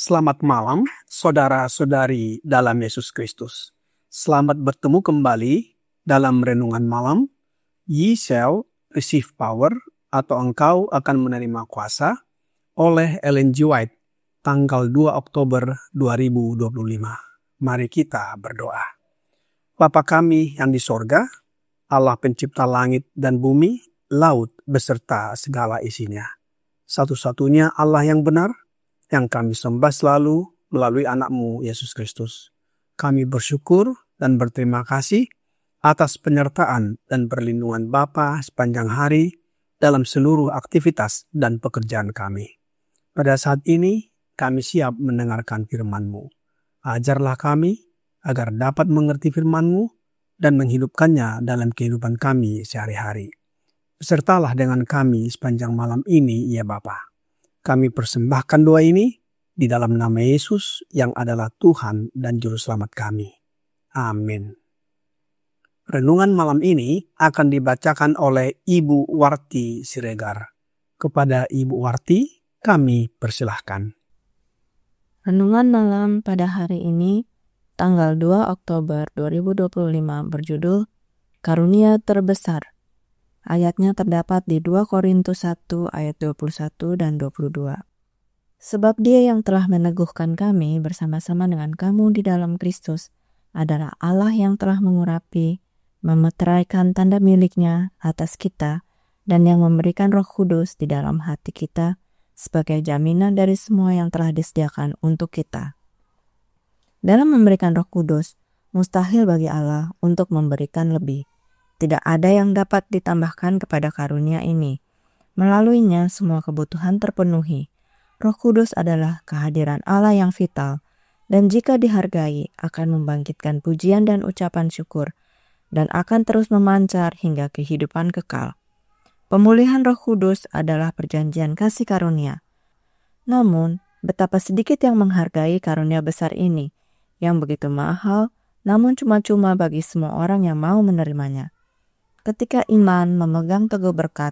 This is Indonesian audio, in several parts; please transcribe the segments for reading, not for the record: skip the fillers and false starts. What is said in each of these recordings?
Selamat malam, saudara-saudari dalam Yesus Kristus. Selamat bertemu kembali dalam renungan malam. Ye shall receive power, atau engkau akan menerima kuasa, oleh Ellen G. White, tanggal 2 Oktober 2025. Mari kita berdoa. Bapa kami yang di sorga, Allah pencipta langit dan bumi, laut beserta segala isinya. Satu-satunya Allah yang benar, yang kami sembah selalu melalui anak-Mu Yesus Kristus. Kami bersyukur dan berterima kasih atas penyertaan dan perlindungan Bapa sepanjang hari dalam seluruh aktivitas dan pekerjaan kami. Pada saat ini, kami siap mendengarkan firman-Mu. Ajarlah kami agar dapat mengerti firman-Mu dan menghidupkannya dalam kehidupan kami sehari-hari. Besertalah dengan kami sepanjang malam ini, ya Bapa. Kami persembahkan doa ini di dalam nama Yesus yang adalah Tuhan dan Juru Selamat kami. Amin. Renungan malam ini akan dibacakan oleh Ibu Warti Siregar. Kepada Ibu Warti, kami persilahkan. Renungan malam pada hari ini, tanggal 2 Oktober 2025 berjudul Karunia Terbesar. Ayatnya terdapat di 2 Korintus 1 ayat 21 dan 22. Sebab Dia yang telah meneguhkan kami bersama-sama dengan kamu di dalam Kristus adalah Allah yang telah mengurapi, memeteraikan tanda miliknya atas kita, dan yang memberikan Roh Kudus di dalam hati kita sebagai jaminan dari semua yang telah disediakan untuk kita. Dalam memberikan Roh Kudus, mustahil bagi Allah untuk memberikan lebih. Tidak ada yang dapat ditambahkan kepada karunia ini. Melaluinya semua kebutuhan terpenuhi. Roh Kudus adalah kehadiran Allah yang vital, dan jika dihargai akan membangkitkan pujian dan ucapan syukur, dan akan terus memancar hingga kehidupan kekal. Pemulihan Roh Kudus adalah perjanjian kasih karunia. Namun, betapa sedikit yang menghargai karunia besar ini, yang begitu mahal, namun cuma-cuma bagi semua orang yang mau menerimanya. Ketika iman memegang teguh berkat,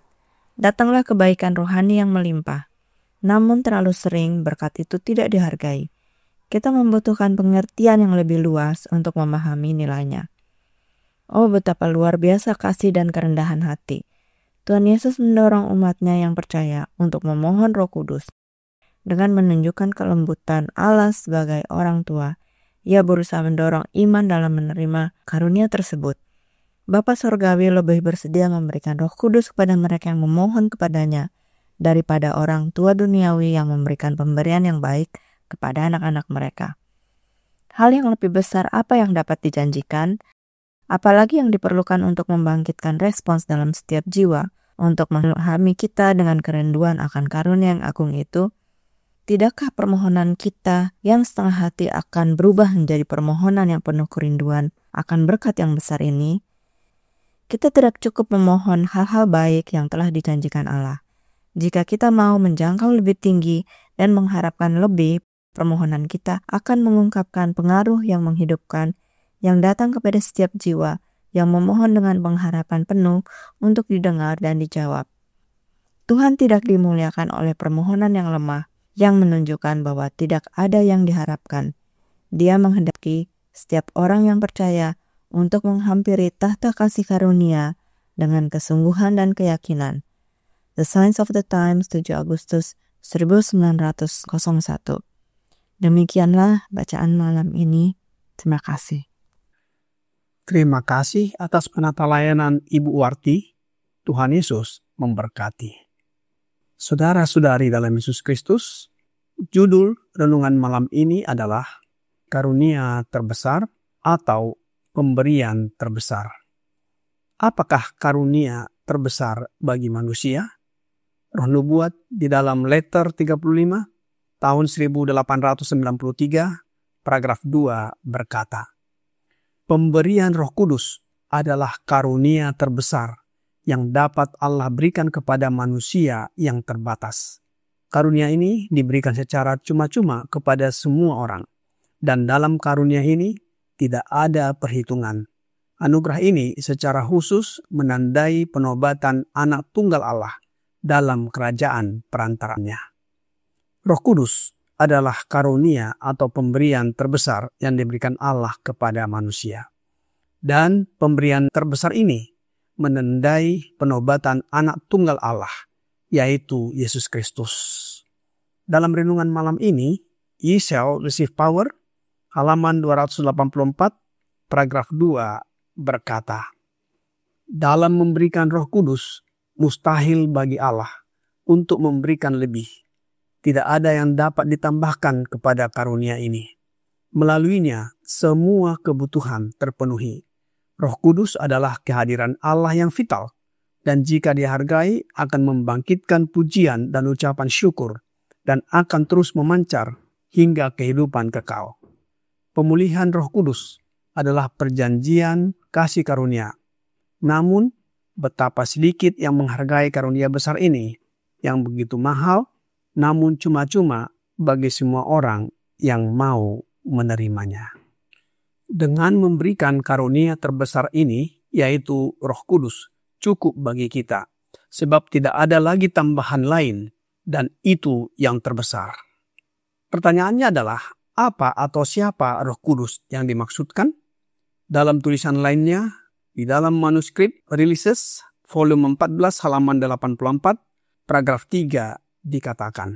datanglah kebaikan rohani yang melimpah. Namun terlalu sering berkat itu tidak dihargai. Kita membutuhkan pengertian yang lebih luas untuk memahami nilainya. Oh, betapa luar biasa kasih dan kerendahan hati. Tuhan Yesus mendorong umatnya yang percaya untuk memohon Roh Kudus. Dengan menunjukkan kelembutan Allah sebagai orang tua, Ia berusaha mendorong iman dalam menerima karunia tersebut. Bapa Sorgawi lebih bersedia memberikan Roh Kudus kepada mereka yang memohon kepadanya daripada orang tua duniawi yang memberikan pemberian yang baik kepada anak-anak mereka. Hal yang lebih besar apa yang dapat dijanjikan, apalagi yang diperlukan untuk membangkitkan respons dalam setiap jiwa untuk memahami kita dengan kerinduan akan karunia yang agung itu? Tidakkah permohonan kita yang setengah hati akan berubah menjadi permohonan yang penuh kerinduan akan berkat yang besar ini? Kita tidak cukup memohon hal-hal baik yang telah dijanjikan Allah. Jika kita mau menjangkau lebih tinggi dan mengharapkan lebih, permohonan kita akan mengungkapkan pengaruh yang menghidupkan yang datang kepada setiap jiwa yang memohon dengan pengharapan penuh untuk didengar dan dijawab. Tuhan tidak dimuliakan oleh permohonan yang lemah, yang menunjukkan bahwa tidak ada yang diharapkan. Dia menghendaki setiap orang yang percaya untuk menghampiri tahta kasih karunia dengan kesungguhan dan keyakinan. The Signs of the Times, 7 Agustus 1901. Demikianlah bacaan malam ini. Terima kasih. Terima kasih atas penata layanan Ibu Warti. Tuhan Yesus memberkati. Saudara-saudari dalam Yesus Kristus, judul renungan malam ini adalah karunia terbesar atau pemberian terbesar. Apakah karunia terbesar bagi manusia? Roh Nubuat di dalam Letter 35 tahun 1893 paragraf 2 berkata, pemberian Roh Kudus adalah karunia terbesar yang dapat Allah berikan kepada manusia yang terbatas. Karunia ini diberikan secara cuma-cuma kepada semua orang. Dan dalam karunia ini tidak ada perhitungan. Anugerah ini secara khusus menandai penobatan anak tunggal Allah dalam kerajaan perantaranya. Roh Kudus adalah karunia atau pemberian terbesar yang diberikan Allah kepada manusia. Dan pemberian terbesar ini menandai penobatan anak tunggal Allah, yaitu Yesus Kristus. Dalam renungan malam ini, Ye shall receive power, halaman 284, paragraf 2 berkata, dalam memberikan Roh Kudus, mustahil bagi Allah untuk memberikan lebih. Tidak ada yang dapat ditambahkan kepada karunia ini. Melaluinya, semua kebutuhan terpenuhi. Roh Kudus adalah kehadiran Allah yang vital, dan jika dihargai akan membangkitkan pujian dan ucapan syukur, dan akan terus memancar hingga kehidupan kekal. Pemulihan Roh Kudus adalah perjanjian kasih karunia. Namun, betapa sedikit yang menghargai karunia besar ini, yang begitu mahal, namun cuma-cuma bagi semua orang yang mau menerimanya. Dengan memberikan karunia terbesar ini, yaitu Roh Kudus, cukup bagi kita. Sebab tidak ada lagi tambahan lain, dan itu yang terbesar. Pertanyaannya adalah, apa atau siapa Roh Kudus yang dimaksudkan? Dalam tulisan lainnya, di dalam manuskrip Releases, volume 14, halaman 84, paragraf 3, dikatakan,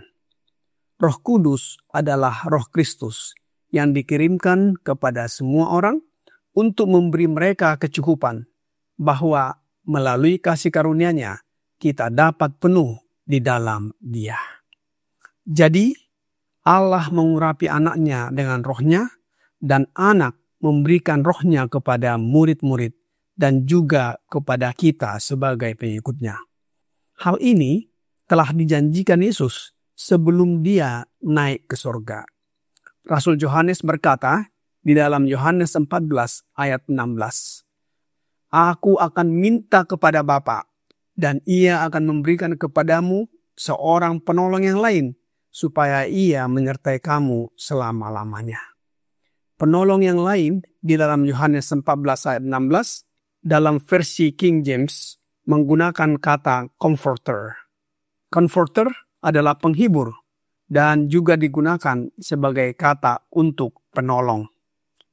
Roh Kudus adalah Roh Kristus, yang dikirimkan kepada semua orang untuk memberi mereka kecukupan bahwa melalui kasih karunia-Nya kita dapat penuh di dalam Dia. Jadi Allah mengurapi anaknya dengan rohnya dan anak memberikan rohnya kepada murid-murid dan juga kepada kita sebagai pengikutnya. Hal ini telah dijanjikan Yesus sebelum Dia naik ke surga. Rasul Yohanes berkata di dalam Yohanes 14 ayat 16, Aku akan minta kepada Bapa, dan Ia akan memberikan kepadamu seorang penolong yang lain, supaya Ia menyertai kamu selama-lamanya. Penolong yang lain di dalam Yohanes 14 ayat 16, dalam versi King James, menggunakan kata comforter. Comforter adalah penghibur, dan juga digunakan sebagai kata untuk penolong.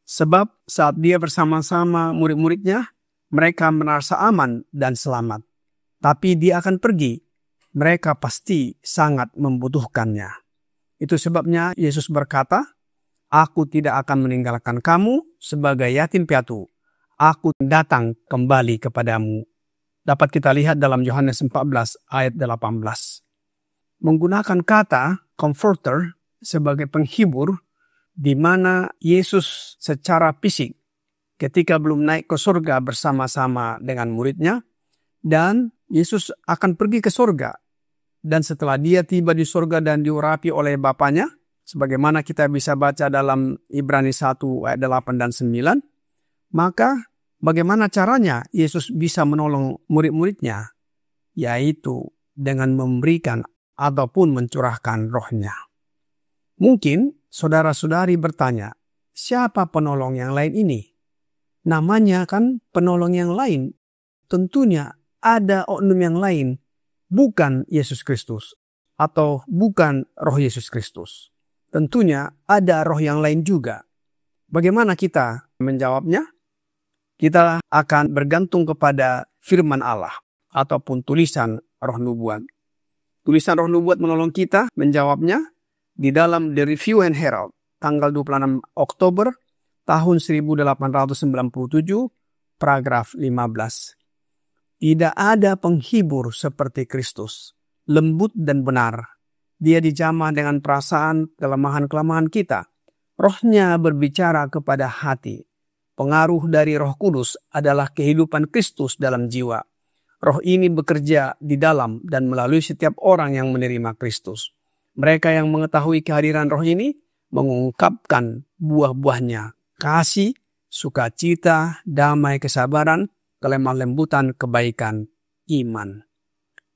Sebab saat Dia bersama-sama murid-muridnya, mereka merasa aman dan selamat. Tapi Dia akan pergi, mereka pasti sangat membutuhkannya. Itu sebabnya Yesus berkata, Aku tidak akan meninggalkan kamu sebagai yatim piatu. Aku datang kembali kepadamu. Dapat kita lihat dalam Yohanes 14 ayat 18. Menggunakan kata comforter sebagai penghibur, di mana Yesus secara fisik ketika belum naik ke surga bersama-sama dengan muridnya, dan Yesus akan pergi ke surga. Dan setelah Dia tiba di surga dan diurapi oleh Bapanya, sebagaimana kita bisa baca dalam Ibrani 1 ayat 8 dan 9, maka bagaimana caranya Yesus bisa menolong murid-muridnya? Yaitu dengan memberikan ataupun mencurahkan rohnya. Mungkin saudara-saudari bertanya, siapa penolong yang lain ini? Namanya kan penolong yang lain. Tentunya ada oknum yang lain, bukan Yesus Kristus atau bukan roh Yesus Kristus. Tentunya ada roh yang lain juga. Bagaimana kita menjawabnya? Kita akan bergantung kepada firman Allah ataupun tulisan Roh Nubuat. Tulisan Roh Nubuat menolong kita menjawabnya di dalam The Review and Herald tanggal 26 Oktober tahun 1897 paragraf 15. Tidak ada penghibur seperti Kristus, lembut dan benar. Dia dijamah dengan perasaan kelemahan-kelemahan kita. Rohnya berbicara kepada hati. Pengaruh dari Roh Kudus adalah kehidupan Kristus dalam jiwa. Roh ini bekerja di dalam dan melalui setiap orang yang menerima Kristus. Mereka yang mengetahui kehadiran Roh ini mengungkapkan buah-buahnya, kasih, sukacita, damai, kesabaran, kelemah lembutan, kebaikan, iman.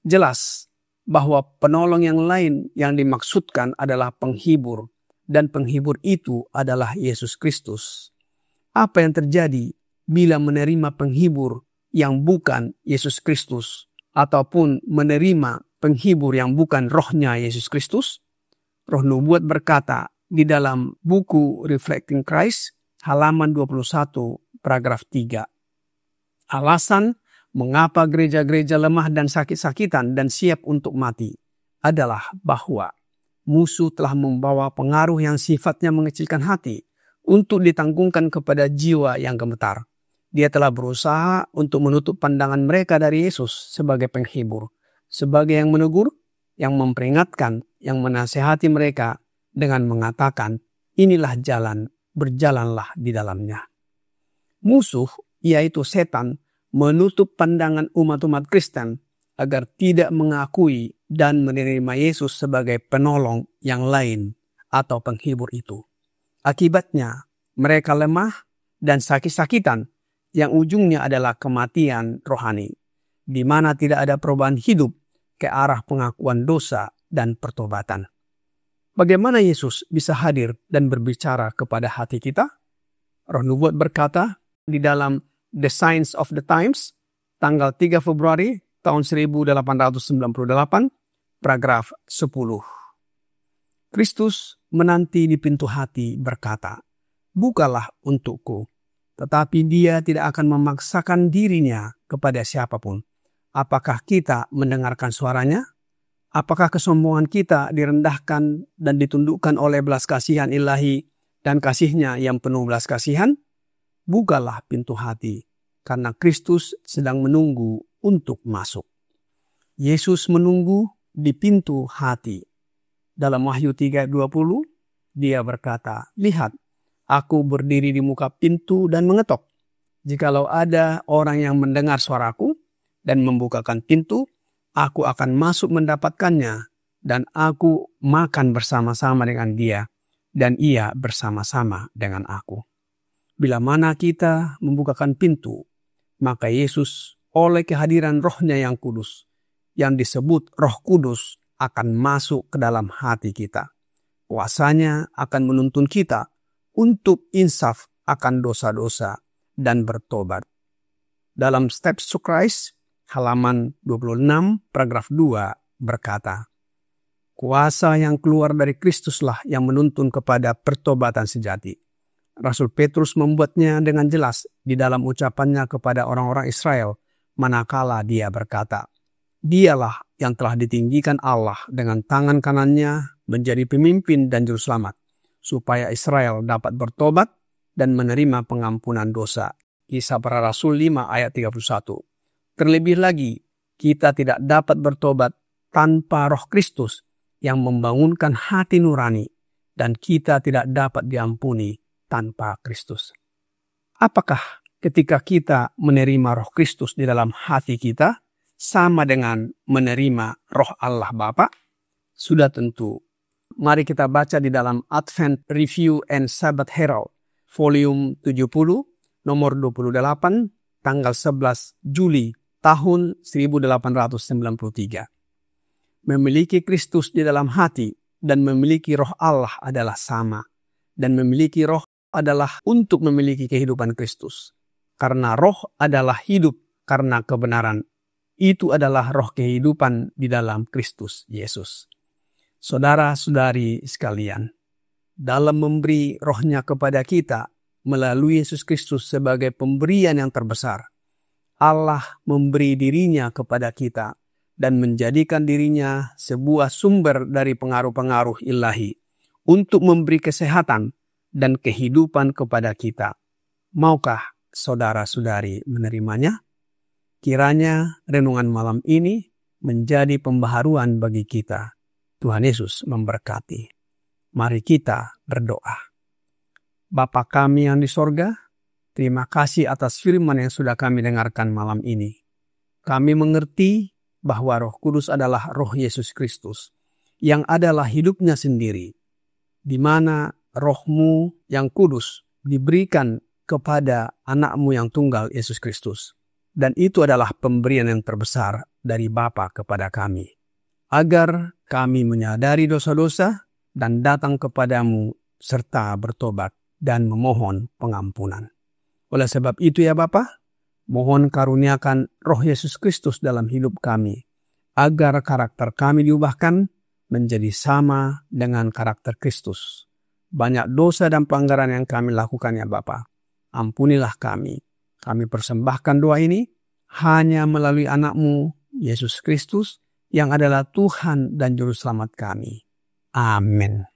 Jelas bahwa penolong yang lain yang dimaksudkan adalah penghibur, dan penghibur itu adalah Yesus Kristus. Apa yang terjadi bila menerima penghibur yang bukan Yesus Kristus, ataupun menerima penghibur yang bukan rohnya Yesus Kristus? Roh Nubuat berkata di dalam buku Reflecting Christ, halaman 21, paragraf 3. Alasan mengapa gereja-gereja lemah dan sakit-sakitan dan siap untuk mati adalah bahwa musuh telah membawa pengaruh yang sifatnya mengecilkan hati untuk ditanggungkan kepada jiwa yang gemetar. Dia telah berusaha untuk menutup pandangan mereka dari Yesus sebagai penghibur, sebagai yang menegur, yang memperingatkan, yang menasihati mereka dengan mengatakan, inilah jalan, berjalanlah di dalamnya. Musuh, yaitu setan, menutup pandangan umat-umat Kristen agar tidak mengakui dan menerima Yesus sebagai penolong yang lain atau penghibur itu. Akibatnya, mereka lemah dan sakit-sakitan yang ujungnya adalah kematian rohani, di mana tidak ada perubahan hidup ke arah pengakuan dosa dan pertobatan. Bagaimana Yesus bisa hadir dan berbicara kepada hati kita? Roh Nubuat berkata di dalam The Signs of the Times, tanggal 3 Februari tahun 1898, paragraf 10. Kristus menanti di pintu hati berkata, "Bukalah untukku." Tetapi dia tidak akan memaksakan dirinya kepada siapapun. Apakah kita mendengarkan suaranya? Apakah kesombongan kita direndahkan dan ditundukkan oleh belas kasihan ilahi dan kasihnya yang penuh belas kasihan? Bukalah pintu hati, karena Kristus sedang menunggu untuk masuk. Yesus menunggu di pintu hati. Dalam Wahyu 3:20, dia berkata, "Lihat, aku berdiri di muka pintu dan mengetok. Jikalau ada orang yang mendengar suaraku dan membukakan pintu, aku akan masuk mendapatkannya, dan aku makan bersama-sama dengan dia, dan ia bersama-sama dengan aku." Bila mana kita membukakan pintu, maka Yesus oleh kehadiran Rohnya yang kudus, yang disebut Roh Kudus, akan masuk ke dalam hati kita. Kuasanya akan menuntun kita untuk insaf akan dosa-dosa dan bertobat. Dalam Steps to Christ, halaman 26, paragraf 2 berkata, kuasa yang keluar dari Kristuslah yang menuntun kepada pertobatan sejati. Rasul Petrus membuatnya dengan jelas di dalam ucapannya kepada orang-orang Israel, manakala dia berkata, "Dialah yang telah ditinggikan Allah dengan tangan kanannya menjadi pemimpin dan juru selamat, supaya Israel dapat bertobat dan menerima pengampunan dosa." Kisah Para Rasul 5 ayat 31. Terlebih lagi, kita tidak dapat bertobat tanpa Roh Kristus yang membangunkan hati nurani, dan kita tidak dapat diampuni tanpa Kristus. Apakah ketika kita menerima Roh Kristus di dalam hati kita sama dengan menerima Roh Allah Bapa? Sudah tentu. Mari kita baca di dalam Advent Review and Sabbath Herald, volume 70, nomor 28, tanggal 11 Juli tahun 1893. Memiliki Kristus di dalam hati dan memiliki Roh Allah adalah sama. Dan memiliki Roh adalah untuk memiliki kehidupan Kristus. Karena Roh adalah hidup karena kebenaran. Itu adalah roh kehidupan di dalam Kristus Yesus. Saudara-saudari sekalian, dalam memberi Roh-Nya kepada kita melalui Yesus Kristus sebagai pemberian yang terbesar, Allah memberi dirinya kepada kita dan menjadikan dirinya sebuah sumber dari pengaruh-pengaruh ilahi untuk memberi kesehatan dan kehidupan kepada kita. Maukah saudara-saudari menerimanya? Kiranya renungan malam ini menjadi pembaharuan bagi kita. Tuhan Yesus memberkati. Mari kita berdoa. Bapa kami yang di sorga, terima kasih atas firman yang sudah kami dengarkan malam ini. Kami mengerti bahwa Roh Kudus adalah Roh Yesus Kristus, yang adalah hidupnya sendiri, di mana Roh-Mu yang kudus diberikan kepada anak-Mu yang tunggal Yesus Kristus. Dan itu adalah pemberian yang terbesar dari Bapa kepada kami, agar kami menyadari dosa-dosa dan datang kepadamu serta bertobat dan memohon pengampunan. Oleh sebab itu ya Bapa, mohon karuniakan Roh Yesus Kristus dalam hidup kami, agar karakter kami diubahkan menjadi sama dengan karakter Kristus. Banyak dosa dan pelanggaran yang kami lakukan ya Bapa. Ampunilah kami. Kami persembahkan doa ini hanya melalui anak-Mu, Yesus Kristus, yang adalah Tuhan dan Juru Selamat kami. Amin.